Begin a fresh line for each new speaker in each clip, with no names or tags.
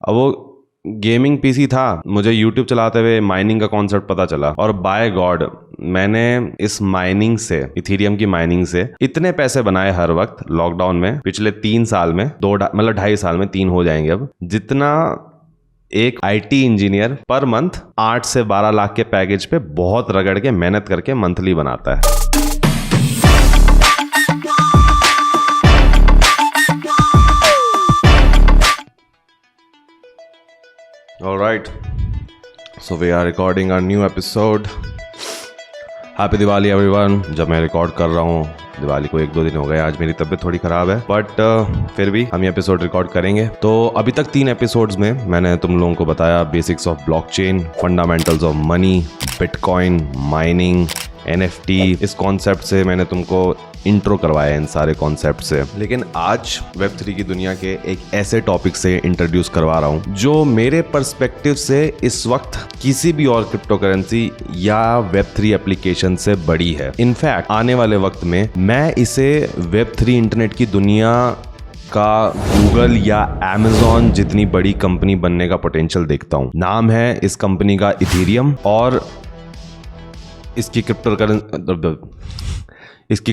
अब वो gaming PC था, मुझे यूट्यूब चलाते हुए माइनिंग का कॉन्सेप्ट पता चला और बाय गॉड मैंने इस माइनिंग से, इथेरियम की माइनिंग से इतने पैसे बनाए हर वक्त लॉकडाउन में, पिछले 3 साल में, 2.5 साल में 3 हो जाएंगे अब, जितना एक आईटी इंजीनियर पर मंथ 8 से 12 लाख के पैकेज पे बहुत रगड़ के मेहनत करके मंथली बनाता है। Alright, so we are recording our new episode. Happy Diwali everyone। जब मैं रिकॉर्ड कर रहा हूँ दिवाली को 1-2 दिन हो गए, आज मेरी तबीयत थोड़ी ख़राब है बट फिर भी हम ये एपिसोड रिकॉर्ड करेंगे। तो अभी तक 3 एपिसोड्स में मैंने तुम लोगों को बताया basics of blockchain, fundamentals of money, bitcoin, mining, NFT। इस कॉन्सेप्ट से मैंने तुमको इंट्रो करवाया इन सारे कॉन्सेप्ट से। लेकिन आज Web3 की दुनिया के एक ऐसे टॉपिक से इंट्रोड्यूस करवा रहा हूँ जो मेरे पर्सपेक्टिव से इस वक्त किसी भी और क्रिप्टो करेंसी या Web3 एप्लीकेशन से बड़ी है। इनफैक्ट आने वाले वक्त में मैं इसे Web3 इंटरनेट की दुनिया का गूगल या Amazon जितनी बड़ी कंपनी बनने का पोटेंशियल देखता हूँ। नाम है इस कंपनी का इथेरियम और इसकी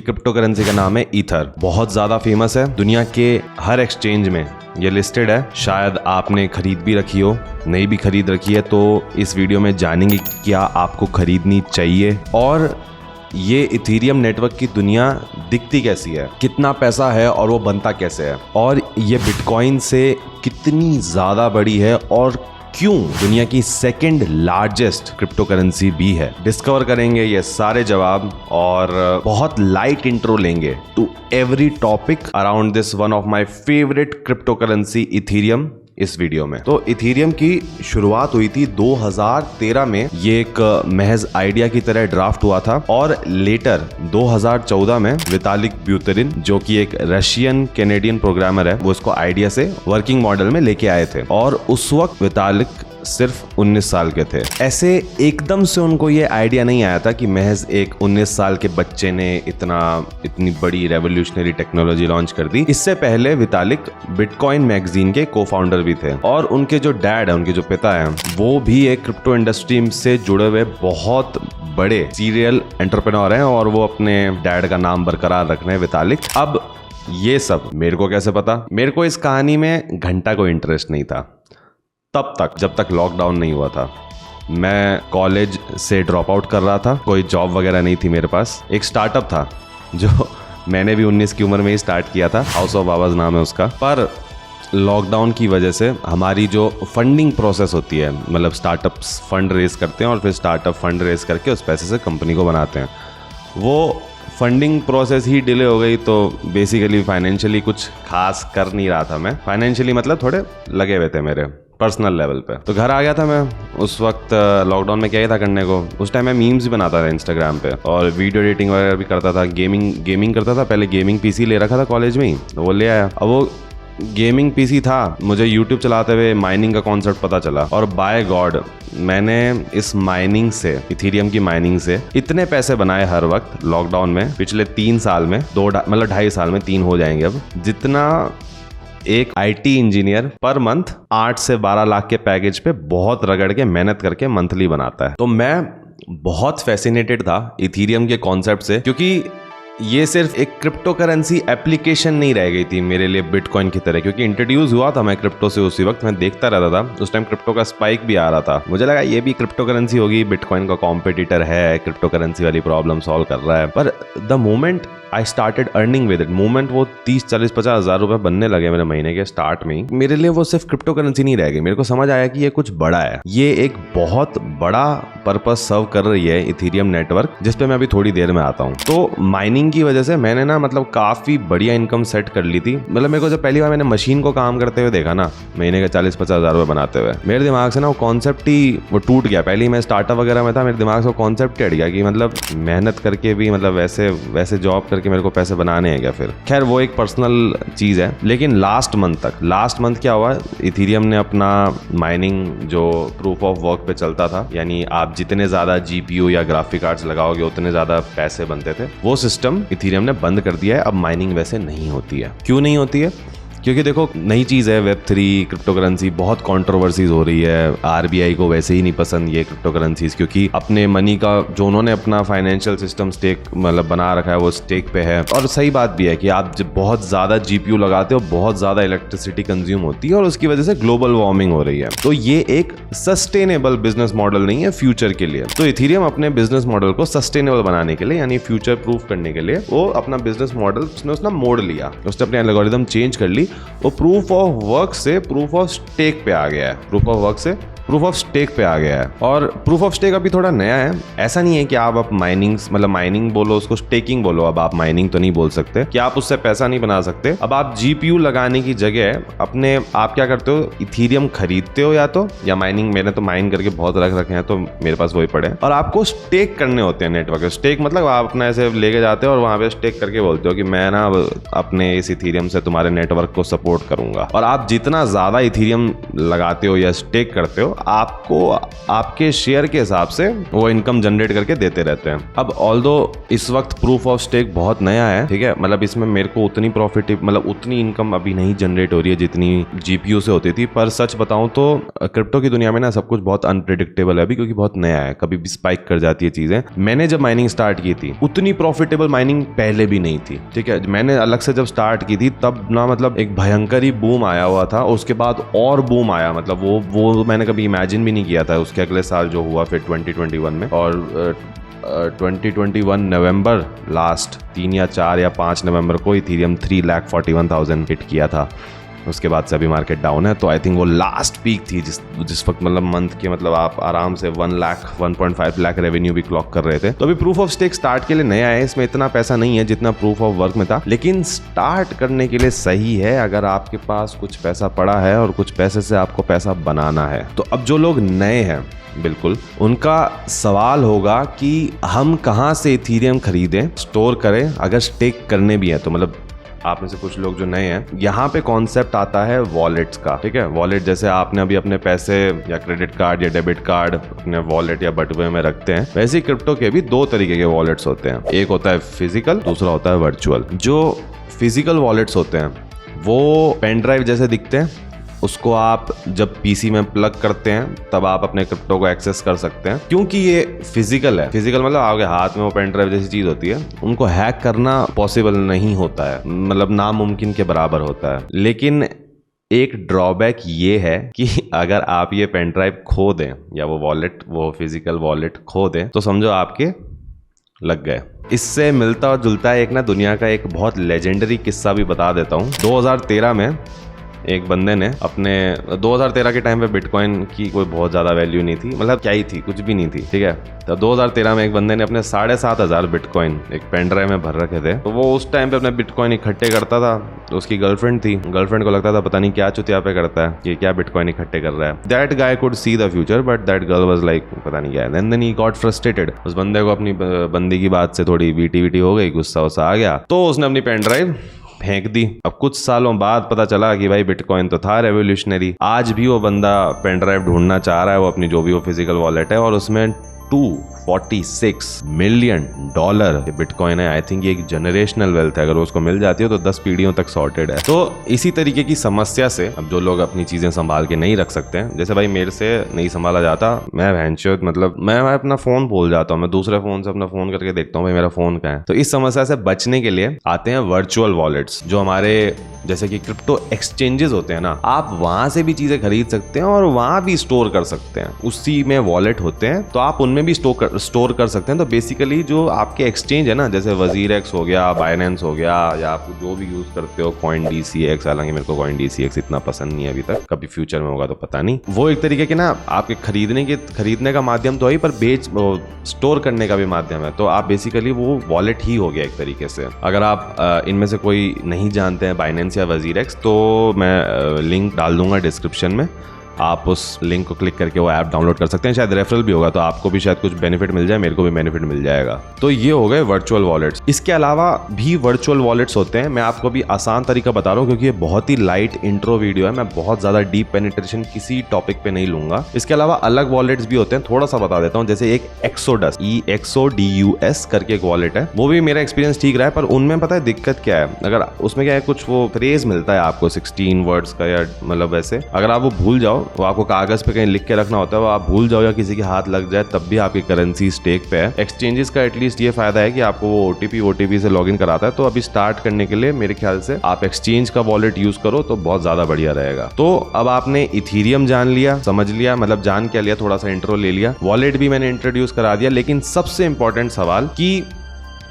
क्रिप्टो करेंसी का नाम है ईथर। बहुत ज़्यादा फेमस है, दुनिया के हर एक्सचेंज में ये लिस्टेड है। शायद आपने खरीद भी रखी हो, नहीं भी खरीद रखी है तो इस वीडियो में जानेंगे कि क्या आपको खरीदनी चाहिए और ये इथेरियम नेटवर्क की दुनिया दिखती कैसी है, कितना पैसा है और वो बनता कैसे है, और ये बिटकॉइन से कितनी ज़्यादा बड़ी है और क्यों दुनिया की सेकंड लार्जेस्ट क्रिप्टो करेंसी भी है। डिस्कवर करेंगे ये सारे जवाब और बहुत लाइट इंट्रो लेंगे to every topic around this one of my favourite cryptocurrency Ethereum इस वीडियो में। तो इथेरियम की शुरुआत हुई थी 2013 में। ये एक महज आइडिया की तरह ड्राफ्ट हुआ था और लेटर 2014 में वितालिक ब्यूटेरिन, जो कि एक रशियन कैनेडियन प्रोग्रामर है, वो इसको आइडिया से वर्किंग मॉडल में लेके आए थे और उस वक्त वितालिक सिर्फ 19 साल के थे। ऐसे एकदम से उनको ये आइडिया नहीं आया था कि महज एक 19 साल के बच्चे ने इतनी बड़ी रेवोल्यूशनरी टेक्नोलॉजी लॉन्च कर दी। इससे पहले वितालिक बिटकॉइन मैगजीन के को-फाउंडर भी थे और उनके जो डैड है, उनके जो पिता हैं, वो भी एक क्रिप्टो इंडस्ट्री से जुड़े हुए बहुत बड़े सीरियल एंटरप्रेन्योर हैं और वो अपने डैड का नाम बरकरार रख रहे हैं, वितालिक। अब ये सब मेरे को कैसे पता? मेरे को इस कहानी में घंटा कोई इंटरेस्ट नहीं था तब तक, जब तक लॉकडाउन नहीं हुआ था। मैं कॉलेज से ड्रॉप आउट कर रहा था, कोई जॉब वगैरह नहीं थी मेरे पास। एक स्टार्टअप था जो मैंने भी 19 की उम्र में ही स्टार्ट किया था, हाउस ऑफ बाबाज नाम है उसका। पर लॉकडाउन की वजह से हमारी जो फंडिंग प्रोसेस होती है, मतलब स्टार्टअप्स फंड रेज करते हैं और फिर स्टार्टअप फंड रेज करके उस पैसे से कंपनी को बनाते हैं, वो फंडिंग प्रोसेस ही डिले हो गई। तो बेसिकली फाइनेंशियली कुछ खास कर नहीं रहा था मैं। फाइनेंशियली मतलब थोड़े लगे हुए थे मेरे पर्सनल लेवल पे। तो घर आ गया था मैं उस वक्त। लॉकडाउन में क्या ही था करने को? उस टाइम मैं मीम्स भी बनाता था इंस्टाग्राम पे और वीडियो एडिटिंग वगैरह भी करता था। गेमिंग करता था। पहले गेमिंग पीसी ले रखा था कॉलेज में ही, तो वो ले आया। अब वो गेमिंग पीसी था, मुझे यूट्यूब चलाते हुए माइनिंग का कॉन्सेप्ट पता चला और बाय गॉड मैंने इस माइनिंग से, इथेरियम की माइनिंग से इतने पैसे बनाए हर वक्त लॉकडाउन में, पिछले 3 साल में, 2.5 साल में 3 हो जाएंगे अब, जितना एक आईटी इंजीनियर पर मंथ 8 से 12 लाख के पैकेज पे बहुत रगड़ के मेहनत करके मंथली बनाता है। तो मैं बहुत फैसिनेटेड था इथेरियम के कॉन्सेप्ट से, क्योंकि ये सिर्फ एक क्रिप्टो करेंसी एप्लीकेशन नहीं रह गई थी मेरे लिए बिटकॉइन की तरह। क्योंकि इंट्रोड्यूस हुआ था मैं क्रिप्टो से उसी वक्त, मैं देखता रहता था, उस टाइम क्रिप्टो का स्पाइक भी आ रहा था। मुझे लगा ये भी क्रिप्टो करेंसी होगी, बिटकॉइन का कॉम्पिटिटर है, क्रिप्टो करेंसी वाली प्रॉब्लम सॉल्व कर रहा है। पर the moment I started earning with it, moment वो 30-40-50 हज़ार रुपए बनने लगे मेरे महीने के स्टार्ट में ही, मेरे लिए वो सिर्फ क्रिप्टो करेंसी नहीं रह गई। मेरे को समझ आया कि ये कुछ बड़ा है, ये एक बहुत बड़ा पर्पस सर्व कर रही है इथेरियम नेटवर्क, जिस पे मैं अभी थोड़ी देर में आता हूँ। तो माइनिंग की वजह से मैंने ना मतलब काफ़ी बढ़िया इनकम सेट कर ली थी। मतलब मेरे को जब पहली बार मैंने मशीन को काम करते हुए देखा ना, महीने के 40-50 हज़ार रुपए बनाते हुए, मेरे दिमाग से ना वो कॉन्सेप्ट ही वो टूट गया। पहले मैं स्टार्टअप वगैरह में था, मेरे दिमाग से वो कॉन्सेप्ट हट गया कि मतलब मेहनत करके भी, मतलब वैसे जॉब करके मेरे को पैसे बनाने हैं क्या फिर। खैर वो एक पर्सनल चीज़ है। लेकिन लास्ट मंथ क्या हुआ, इथेरियम ने अपना माइनिंग जो प्रूफ ऑफ वर्क पे चलता था, यानी आप जितने ज़्यादा जीपीयू या ग्राफिक कार्ड्स लगाओगे उतने ज़्यादा पैसे बनते थे, वो सिस्टम इथेरियम ने बंद कर दिया है। अब माइनिंग वैसे नहीं होती है। क्यों नहीं होती है? क्योंकि देखो नई चीज़ है Web3 क्रिप्टो करेंसी, बहुत कंट्रोवर्सीज हो रही है। RBI को वैसे ही नहीं पसंद ये क्रिप्टो करेंसीज, क्योंकि अपने मनी का जो उन्होंने अपना फाइनेंशियल सिस्टम स्टेक मतलब बना रखा है वो स्टेक पे है। और सही बात भी है कि आप जब बहुत ज़्यादा GPU लगाते हो बहुत ज़्यादा इलेक्ट्रिसिटी कंज्यूम होती है और उसकी वजह से ग्लोबल वार्मिंग हो रही है। तो ये एक सस्टेनेबल बिजनेस मॉडल नहीं है फ्यूचर के लिए। तो इथेरियम अपने बिजनेस मॉडल को सस्टेनेबल बनाने के लिए यानी फ्यूचर प्रूफ करने के लिए वो अपना बिजनेस मॉडल उसने मोड़ लिया, उसने अपनी एल्गोरिथम चेंज कर ली। वो प्रूफ ऑफ वर्क से प्रूफ ऑफ स्टेक पे आ गया है, प्रूफ ऑफ वर्क से प्रूफ ऑफ स्टेक पे आ गया है। और प्रूफ ऑफ स्टेक अभी थोड़ा नया है। ऐसा नहीं है कि आप माइनिंग मतलब माइनिंग बोलो उसको स्टेकिंग बोलो, अब आप माइनिंग तो नहीं बोल सकते कि आप उससे पैसा नहीं बना सकते। अब आप GPU लगाने की जगह अपने आप क्या करते हो, इथेरियम खरीदते हो या माइनिंग, मैंने तो माइन करके बहुत रख रखे हैं तो मेरे पास वही पड़े हैं, और आपको स्टेक करने होते हैं नेटवर्क। स्टेक मतलब आप अपना ऐसे लेके जाते हो और वहां पे स्टेक करके बोलते हो कि मैं ना अपने इस इथेरियम से तुम्हारे नेटवर्क को सपोर्ट करूंगा। और आप जितना ज्यादा इथेरियम लगाते हो या स्टेक करते हो आपको आपके शेयर के हिसाब से वो इनकम जनरेट करके देते रहते हैं। अब ऑल्दो इस वक्त प्रूफ ऑफ स्टेक बहुत नया है, ठीक है, मतलब इसमें मेरे को उतनी प्रॉफिट मतलब उतनी इनकम अभी नहीं जनरेट हो रही है जितनी GPU से होती थी। पर सच बताऊं तो क्रिप्टो की दुनिया में ना सब कुछ बहुत अनप्रेडिक्टेबल है अभी, क्योंकि बहुत नया है, कभी भी स्पाइक कर जाती है चीजें। मैंने जब माइनिंग स्टार्ट की थी उतनी प्रॉफिटेबल माइनिंग पहले भी नहीं थी, ठीक है। मैंने अलग से जब स्टार्ट की थी तब ना मतलब एक भयंकर ही बूम आया हुआ था, उसके बाद और बूम आया, मतलब वो मैंने कभी इमेजिन भी नहीं किया था। उसके अगले साल जो हुआ फिर 2021 में, और 2021 नवंबर लास्ट 3 या 4 या 5 नवंबर को इथेरियम 3,41,000 हिट किया था। उसके बाद से अभी मार्केट डाउन है। तो आई थिंक वो लास्ट पीक थी जिस वक्त मतलब मंथ के मतलब आप आराम से 1.5 लाख रेवेन्यू भी क्लॉक कर रहे थे। तो अभी प्रूफ ऑफ स्टेक स्टार्ट के लिए नया है, इसमें इतना पैसा नहीं है जितना प्रूफ ऑफ वर्क में था, लेकिन स्टार्ट करने के लिए सही है अगर आपके पास कुछ पैसा पड़ा है और कुछ पैसे से आपको पैसा बनाना है। तो अब जो लोग नए हैं बिल्कुल उनका सवाल होगा कि हम कहाँ से इथेरियम खरीदें, स्टोर करें, अगर स्टेक करने भी है तो। मतलब आप में से कुछ लोग जो नए हैं, यहाँ पे कॉन्सेप्ट आता है वॉलेट्स का, ठीक है। वॉलेट जैसे आपने अभी अपने पैसे या क्रेडिट कार्ड या डेबिट कार्ड अपने वॉलेट या बटुए में रखते हैं, वैसे ही क्रिप्टो के भी 2 तरीके के वॉलेट्स होते हैं। एक होता है फिजिकल, दूसरा होता है वर्चुअल। जो फिजिकल वॉलेट्स होते हैं वो पेन ड्राइव जैसे दिखते हैं, उसको आप जब PC में प्लग करते हैं तब आप अपने क्रिप्टो को एक्सेस कर सकते हैं। क्योंकि ये फिजिकल है, फिजिकल मतलब आपके हाथ में वो पेन ड्राइव जैसी चीज होती है, उनको हैक करना पॉसिबल नहीं होता है, मतलब नामुमकिन के बराबर होता है। लेकिन एक ड्रॉबैक ये है कि अगर आप ये पेन ड्राइव खो दें या वो वॉलेट, वो फिजिकल वॉलेट खो दें तो समझो आपके लग गए। इससे मिलता और जुलता है एक ना दुनिया का एक बहुत लेजेंडरी किस्सा भी बता देता हूँ। 2013 में एक बंदे ने अपने 2013 के टाइम पे बिटकॉइन की कोई बहुत ज़्यादा वैल्यू नहीं थी, मतलब क्या ही थी, कुछ भी नहीं थी, ठीक है। तो 2013 में एक बंदे ने अपने 7,500 बिटकॉइन एक पेन ड्राइव में भर रखे थे। तो वो उस टाइम पे अपने बिटकॉइन इकट्ठे करता था। तो उसकी गर्लफ्रेंड थी, गर्लफ्रेंड को लगता था पता नहीं क्या चुतिया पे करता है, ये क्या बिटकॉइन इकट्ठे कर रहा है। That guy could see the future but that girl was like पता नहीं क्या है। Then he got frustrated. उस बंदे को अपनी बंदी की बात से थोड़ी वीटी हो गई, गुस्सा वुस्सा आ गया, तो उसने अपनी पेन ड्राइव फेंक दी। अब कुछ सालों बाद पता चला कि भाई बिटकॉइन तो था रेवोल्यूशनरी। आज भी वो बंदा पेन ड्राइव ढूंढना चाह रहा है, वो अपनी जो भी वो फिजिकल वॉलेट है, और उसमें $246 मिलियन बिटकॉइन है। आई थिंक ये एक जनरेशनल वेल्थ है, अगर उसको मिल जाती है तो 10 पीढ़ियों तक सॉर्टेड है। तो इसी तरीके की समस्या से अब जो लोग अपनी चीजें संभाल के नहीं रख सकते हैं, जैसे भाई मेरे से नहीं संभाला जाता, मैं भैंचोद मतलब मैं अपना फोन भूल जाता हूँ, मैं दूसरे फोन से अपना फोन करके देखता हूँ भाई मेरा फोन कहाँ है। तो इस समस्या से बचने के लिए आते हैं वर्चुअल वॉलेट्स, जो हमारे जैसे कि क्रिप्टो एक्सचेंजेस होते हैं ना, आप वहां से भी चीजें खरीद सकते हैं और वहां भी स्टोर कर सकते हैं। उसी में वॉलेट होते हैं तो आप उनमें भी स्टोर कर सकते हैं। तो बेसिकली जो आपके एक्सचेंज है ना, जैसे WazirX हो गया, बाइनेंस हो गया, या आप जो भी यूज करते हो CoinDCX, हालांकि मेरे को CoinDCX इतना पसंद नहीं है अभी तक, कभी फ्यूचर में होगा तो पता नहीं। वो एक तरीके के ना आपके खरीदने का माध्यम तो है, पर स्टोर करने का भी माध्यम है। तो आप बेसिकली वो वॉलेट ही हो गया एक तरीके से। अगर आप इनमें से कोई नहीं जानते हैं बाइनेंस या WazirX, तो मैं लिंक डाल दूंगा डिस्क्रिप्शन में, आप उस लिंक को क्लिक करके वो ऐप डाउनलोड कर सकते हैं। शायद रेफरल भी होगा तो आपको भी शायद कुछ बेनिफिट मिल जाए, मेरे को भी बेनिफिट मिल जाएगा। तो ये हो गए वर्चुअल वॉलेट्स। इसके अलावा भी वर्चुअल वॉलेट्स होते हैं। मैं आपको भी आसान तरीका बता रहा हूँ क्योंकि ये बहुत ही लाइट इंट्रो वीडियो है, मैं बहुत ज्यादा डीप पेनिट्रेशन किसी टॉपिक पे नहीं लूंगा। इसके अलावा अलग वॉलेट्स भी होते हैं, थोड़ा सा बता देता हूँ। जैसे एक एक्सोडस, EXODUS करके एक वॉलेट है, वो भी मेरा एक्सपीरियंस ठीक रहा है। पर उनमें पता है दिक्कत क्या है, अगर उसमें क्या है, कुछ वो फ्रेज मिलता है आपको 16 वर्ड्स का, या मतलब वैसे अगर आप वो भूल जाओ, वो आपको कागज पे कहीं लिख के रखना होता है, वो आप भूल जाओ या किसी के हाथ लग जाए तब भी आपकी करेंसी स्टेक पे है। एक्सचेंजेस का एटलीस्ट ये फायदा है कि आपको वो OTP से लॉगिन कराता है। तो अभी स्टार्ट करने के लिए मेरे ख्याल से आप एक्सचेंज का वॉलेट यूज करो तो बहुत ज्यादा बढ़िया रहेगा। तो अब आपने इथीरियम जान लिया, समझ लिया, मतलब जान क्या लिया, थोड़ा सा इंट्रो ले लिया, वॉलेट भी मैंने इंट्रोड्यूस करा दिया। लेकिन सबसे इंपॉर्टेंट सवाल कि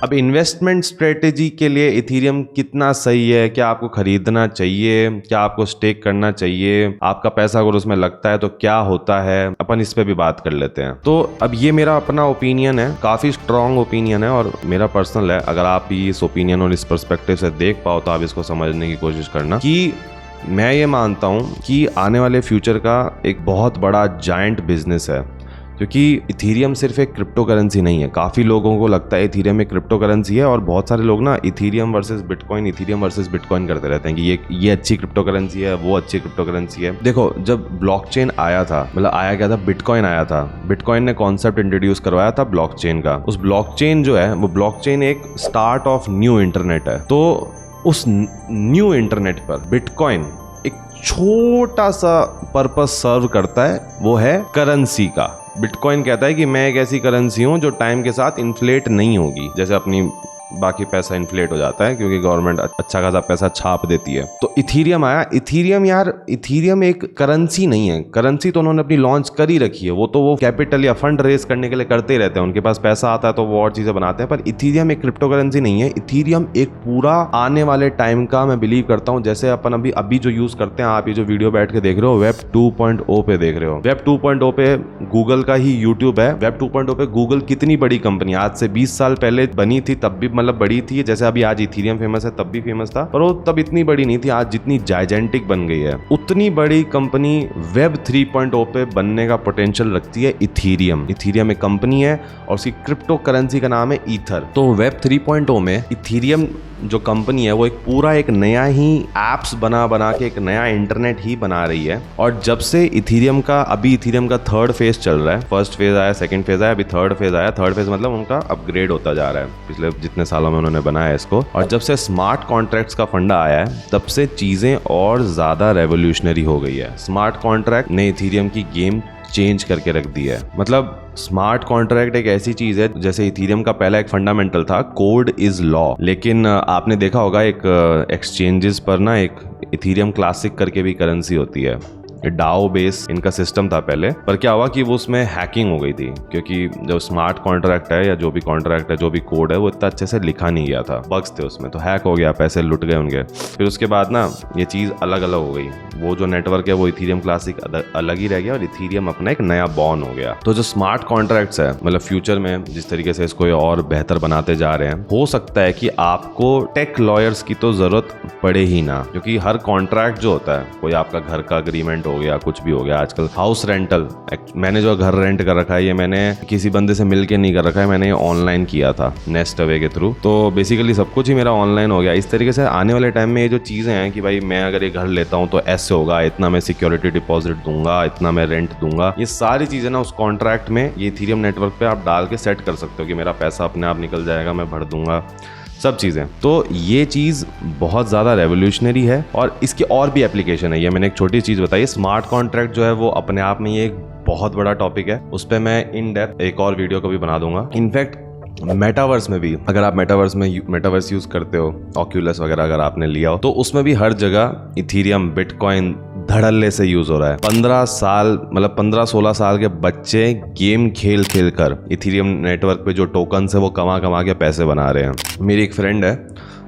अब इन्वेस्टमेंट स्ट्रेटेजी के लिए इथीरियम कितना सही है, क्या आपको खरीदना चाहिए, क्या आपको स्टेक करना चाहिए, आपका पैसा अगर उसमें लगता है तो क्या होता है, अपन इस पे भी बात कर लेते हैं। तो अब ये मेरा अपना ओपिनियन है, काफी स्ट्रॉन्ग ओपिनियन है और मेरा पर्सनल है। अगर आप भी इस ओपिनियन और इस पर्सपेक्टिव से देख पाओ तो आप इसको समझने की कोशिश करना कि मैं ये मानता हूं कि आने वाले फ्यूचर का एक बहुत बड़ा जायंट बिजनेस है। क्योंकि इथीरियम सिर्फ एक क्रिप्टो करेंसी नहीं है। काफ़ी लोगों को लगता है इथीरियम एक क्रिप्टो करेंसी है और बहुत सारे लोग ना इथीरियम वर्सेस बिटकॉइन करते रहते हैं कि ये अच्छी क्रिप्टो करेंसी है, वो अच्छी क्रिप्टो करेंसी है। देखो, जब ब्लॉकचेन आया था, मतलब आया क्या था, बिटकॉइन आया था। बिटकॉइन ने कॉन्सेप्ट इंट्रोड्यूस करवाया था ब्लॉकचेन का। उस ब्लॉकचेन जो है वो ब्लॉकचेन एक स्टार्ट ऑफ न्यू इंटरनेट है। तो उस न्यू इंटरनेट पर बिटकॉइन एक छोटा सा पर्पस सर्व करता है, वो है करेंसी का। बिटकॉइन कहता है कि मैं एक ऐसी करेंसी हूं जो टाइम के साथ इन्फ्लेट नहीं होगी, जैसे अपनी बाकी पैसा इन्फ्लेट हो जाता है क्योंकि गवर्नमेंट अच्छा खासा पैसा छाप देती है। तो इथीरियम आया। इथीरियम एक करेंसी नहीं है। करेंसी तो उन्होंने अपनी लॉन्च कर ही रखी है, वो तो वो कैपिटल या फंड रेज करने के लिए करते ही रहते हैं, उनके पास पैसा आता है तो वो और चीजें बनाते हैं। पर इथीरियम एक क्रिप्टो करेंसी नहीं है। इथीरियम एक पूरा आने वाले टाइम का, मैं बिलीव करता हूँ, जैसे अपन अभी जो यूज करते हैं, आप ये जो वीडियो बैठ के देख रहे हो वेब 2.0 पे देख रहे हो। वेब 2.0 पे गूगल का ही यूट्यूब है। वेब 2.0 पे गूगल कितनी बड़ी कंपनी, आज से 20 साल पहले बनी थी तब भी मतलब बड़ी थी, जैसे अभी आज इथीरियम फेमस है तब भी फेमस था, पर वो तब इतनी बड़ी नहीं थी। आज जितनी जायजेंटिक बन गई है, उतनी बड़ी कंपनी वेब 3.0 पे बनने का पोटेंशियल रखती है इथीरियम। इथीरियम एक कंपनी है और उसकी क्रिप्टो करेंसी का नाम है ईथर। तो वेब 3.0 में इथीरियम जो कंपनी है वो एक नया ही एप्स बना के एक नया इंटरनेट ही बना रही है। और जब से इथीरियम का थर्ड फेज चल रहा है, फर्स्ट फेज आया, सेकंड फेज आया, अभी थर्ड फेज आया। थर्ड फेज मतलब उनका अपग्रेड होता जा रहा है पिछले जितने सालों में उन्होंने बनाया है इसको। और जब से स्मार्ट कॉन्ट्रैक्ट्स का फंडा आया है तब से चीजें और ज्यादा रेवोल्यूशनरी हो गई है। स्मार्ट कॉन्ट्रैक्ट ने इथीरियम की गेम चेंज करके रख दी है। मतलब स्मार्ट कॉन्ट्रैक्ट एक ऐसी चीज है, जैसे इथीरियम का पहला एक फंडामेंटल था कोड इज लॉ, लेकिन आपने देखा होगा एक एक्सचेंजेस पर ना एक इथीरियम क्लासिक करके भी करेंसी होती है। डाओ बेस इनका सिस्टम था पहले, पर क्या हुआ कि वो उसमें हैकिंग हो गई थी, क्योंकि जो स्मार्ट कॉन्ट्रैक्ट है या जो भी कॉन्ट्रैक्ट है, जो भी कोड है, वो इतना अच्छे से लिखा नहीं गया था, बग्स थे उसमें, तो हैक हो गया, पैसे लुट गए उनके। फिर उसके बाद ना ये चीज़ अलग अलग हो गई। वो जो नेटवर्क है वो इथीरियम क्लासिक अलग ही रह गया और इथीरियम अपना एक नया बॉर्न हो गया। तो जो स्मार्ट कॉन्ट्रैक्ट्स है, मतलब फ्यूचर में जिस तरीके से इसको और बेहतर बनाते जा रहे हैं, हो सकता है कि आपको टेक लॉयर्स की तो जरूरत पड़े ही ना, क्योंकि हर कॉन्ट्रैक्ट जो होता है, कोई आपका घर का अग्रीमेंट हो गया, कुछ भी हो गया, आजकल हाउस रेंटल, मैंने जो घर रेंट कर रखा है ये मैंने किसी बंदे से मिलके नहीं कर रखा है, मैंने ऑनलाइन किया था नेस्ट अवे के थ्रू। तो बेसिकली सब कुछ ही मेरा ऑनलाइन हो गया। इस तरीके से आने वाले टाइम में ये जो चीजें हैं कि भाई मैं अगर ये घर लेता हूँ तो ऐसे होगा, इतना मैं सिक्योरिटी डिपॉजिट दूंगा, इतना मैं रेंट दूंगा, ये सारी चीजें ना उस कॉन्ट्रैक्ट में ये इथीरियम नेटवर्क पे आप डाल के सेट कर सकते हो कि मेरा पैसा अपने आप निकल जाएगा, मैं भर दूंगा, सब चीज़ें। तो ये चीज़ बहुत ज़्यादा रेवोल्यूशनरी है और इसकी और भी एप्लीकेशन है। ये मैंने एक छोटी चीज़ बताई। स्मार्ट कॉन्ट्रैक्ट जो है वो अपने आप में ये एक बहुत बड़ा टॉपिक है, उस पर मैं इन डेप्थ एक और वीडियो कभी बना दूंगा। इनफैक्ट मेटावर्स में भी, अगर आप मेटावर्स यूज़ करते हो, ऑक्यूलस वगैरह अगर आपने लिया हो, तो उसमें भी हर जगह इथीरियम, बिटकॉइन धड़ल्ले से यूज हो रहा है। 15-16 साल के बच्चे गेम खेल कर इथीरियम नेटवर्क पे जो टोकन है वो कमा के पैसे बना रहे हैं। मेरी एक फ्रेंड है,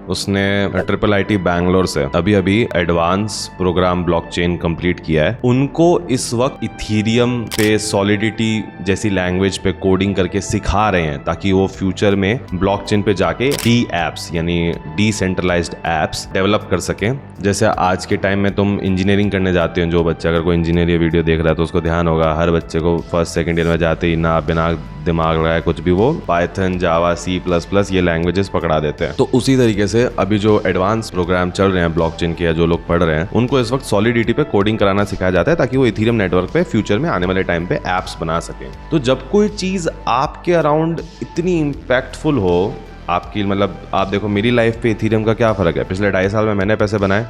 उसने IIIT बैंगलोर से अभी एडवांस प्रोग्राम ब्लॉकचेन कंप्लीट किया है। उनको इस वक्त इथीरियम पे सॉलिडिटी जैसी लैंग्वेज पे कोडिंग करके सिखा रहे हैं ताकि वो फ्यूचर में ब्लॉकचेन पे जाके डी एप्स यानी डिसेंट्रलाइज्ड एप्स डेवलप कर सकें। जैसे आज के टाइम में तुम इंजीनियरिंग करने जाते हो, जो बच्चा अगर कोई इंजीनियर ये वीडियो देख रहा है तो उसको ध्यान होगा, हर बच्चे को फर्स्ट सेकंड ईयर में जाते ही ना बिना दिमाग लगाए कुछ भी वो पाइथन, जावा, C++ ये लैंग्वेजेस पकड़ा देते हैं। तो उसी तरीके से अभी जो एडवांस प्रोग्राम चल रहे हैं ब्लॉकचेन के, या जो लोग पढ़ रहे हैं, उनको इस वक्त सॉलिडिटी पे कोडिंग कराना सिखाया जाता है ताकि वो इथीरियम नेटवर्क पे फ्यूचर में आने वाले टाइम पे एप्स बना सकें। तो जब कोई चीज आपके अराउंड इतनी इम्पैक्टफुल हो, आपकी मतलब आप देखो मेरी लाइफ पे इथीरियम का क्या फर्क है। पिछले 2.5 साल में मैंने पैसे बनाए,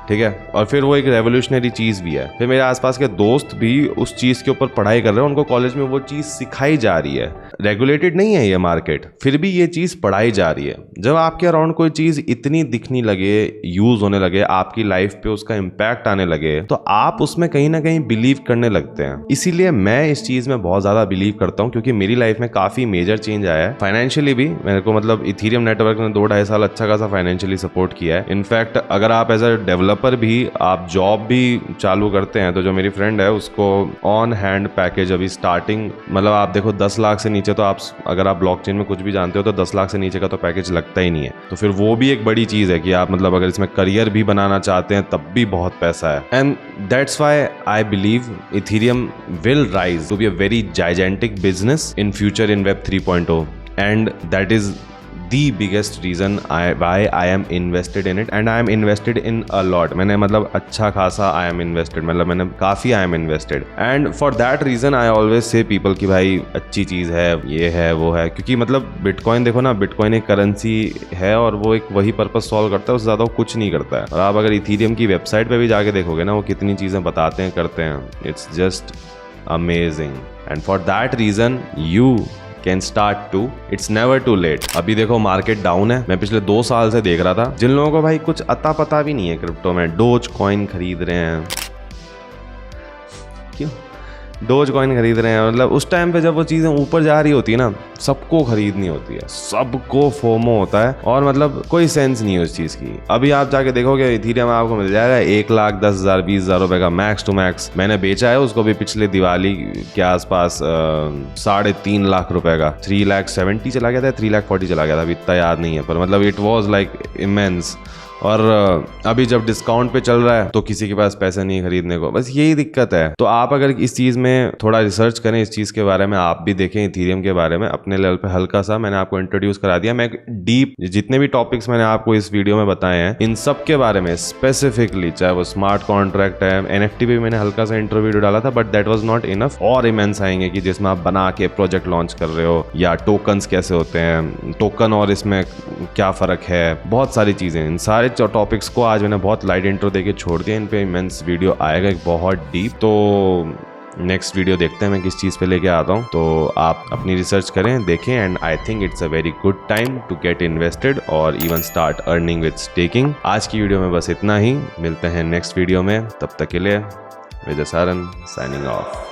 ठीक है, और फिर वो एक रेवोल्यूशनरी चीज़ भी है। फिर मेरे आसपास के दोस्त भी उस चीज़ के ऊपर पढ़ाई कर रहे हैं, उनको कॉलेज में वो चीज़ सिखाई जा रही है। रेगुलेटेड नहीं है ये मार्केट, फिर भी ये चीज़ पढ़ाई जा रही है। जब आपके अराउंड कोई चीज़ इतनी दिखने लगे, यूज़ होने लगे, आपकी लाइफ पे उसका इम्पैक्ट आने लगे, तो आप उसमें कहीं ना कहीं बिलीव करने लगते हैं। इसीलिए मैं इस चीज़ में बहुत ज़्यादा बिलीव करता हूँ, क्योंकि मेरी लाइफ में काफ़ी मेजर चेंज आया है। फाइनेंशियली भी मेरे को मतलब इथीरियम नेटवर्क ने 2-2.5 साल अच्छा खासा फाइनेंशियली सपोर्ट किया है। इनफैक्ट अगर आप एज अ डेवलपर भी आप जॉब भी चालू करते हैं, तो जो मेरी फ्रेंड है उसको ऑन हैंड पैकेज अभी स्टार्टिंग मतलब आप देखो 10 लाख से नीचे, तो आप अगर आप ब्लॉकचेन में कुछ भी जानते हो तो 10 लाख से नीचे का तो पैकेज लगता ही नहीं है। तो फिर वो भी एक बड़ी चीज़ है कि आप मतलब अगर इसमें करियर भी बनाना चाहते हैं तब भी बहुत पैसा है। And that's why I believe Ethereum will rise to be a very gigantic business in future in web 3.0 and that is the biggest reason why I am invested in it and I am invested in a lot। मैंने मतलब अच्छा खासा I am invested, मतलब मैंने काफ़ी I am invested and for that reason I always say people कि भाई अच्छी चीज़ है, ये है वो है। क्योंकि मतलब बिटकॉइन देखो ना, बिटकॉइन एक करेंसी है और वो एक वही पर्पस सॉल्व करता है, उससे ज़्यादा वो कुछ नहीं करता है। और आप अगर इथीरियम की वेबसाइट पर भी जाके देखोगे ना, वो कितनी चीज़ें बताते हैं, करते हैं, it's just amazing and for that reason you can start to, it's never too late. अभी देखो मार्केट डाउन है, मैं पिछले 2 साल से देख रहा था जिन लोगों को भाई कुछ अता पता भी नहीं है क्रिप्टो में, डोज कॉइन खरीद रहे हैं। क्यों डोज कॉइन खरीद रहे हैं? मतलब उस टाइम पे जब वो चीज़ें ऊपर जा रही होती है ना, सबको खरीदनी होती है, सबको फोमो होता है और मतलब कोई सेंस नहीं है उस चीज़ की। अभी आप जाके देखोगे इथीरियम आपको मिल जाएगा 1,10,000 20,000 रुपए का मैक्स टू मैक्स। मैंने बेचा है उसको भी पिछले दिवाली के आसपास 3.5 लाख रुपए का, 3,70,000 चला गया था, 3,40,000 चला गया था, अभी इतना याद नहीं है, पर मतलब इट वॉज लाइक इमेंस। और अभी जब डिस्काउंट पे चल रहा है तो किसी के पास पैसे नहीं खरीदने को, बस यही दिक्कत है। तो आप अगर इस चीज़ में थोड़ा रिसर्च करें, इस चीज़ के बारे में आप भी देखें, इथीरियम के बारे में अपने लेवल पे हल्का सा मैंने आपको इंट्रोड्यूस करा दिया। मैं डीप जितने भी टॉपिक्स मैंने आपको इस वीडियो में बताए हैं, इन सब के बारे में स्पेसिफिकली, चाहे वो स्मार्ट कॉन्ट्रैक्ट है, NFT पे भी मैंने हल्का सा इंट्रो वीडियो डाला था, but that was not enough. और इमेंस आएंगे कि जिसमें आप बना के प्रोजेक्ट लॉन्च कर रहे हो, या टोकन्स कैसे होते हैं, टोकन और इसमें क्या फ़र्क है, बहुत सारी चीज़ें। इन सारे टॉपिक्स को आज मैंने बहुत लाइट इंट्रो देके छोड़ दिया, इन पे इमेंस वीडियो आएगा एक बहुत डीप। तो नेक्स्ट वीडियो देखते हैं मैं किस चीज़ पे लेके आता हूँ। तो आप अपनी रिसर्च करें, देखें, and I think it's a very good time to get invested और even start earning with staking. आज की वीडियो में बस इतना ही, मिलते हैं नेक्स्ट वीडियो में, तब तक के लिए विजय सारन साइनिंग ऑफ।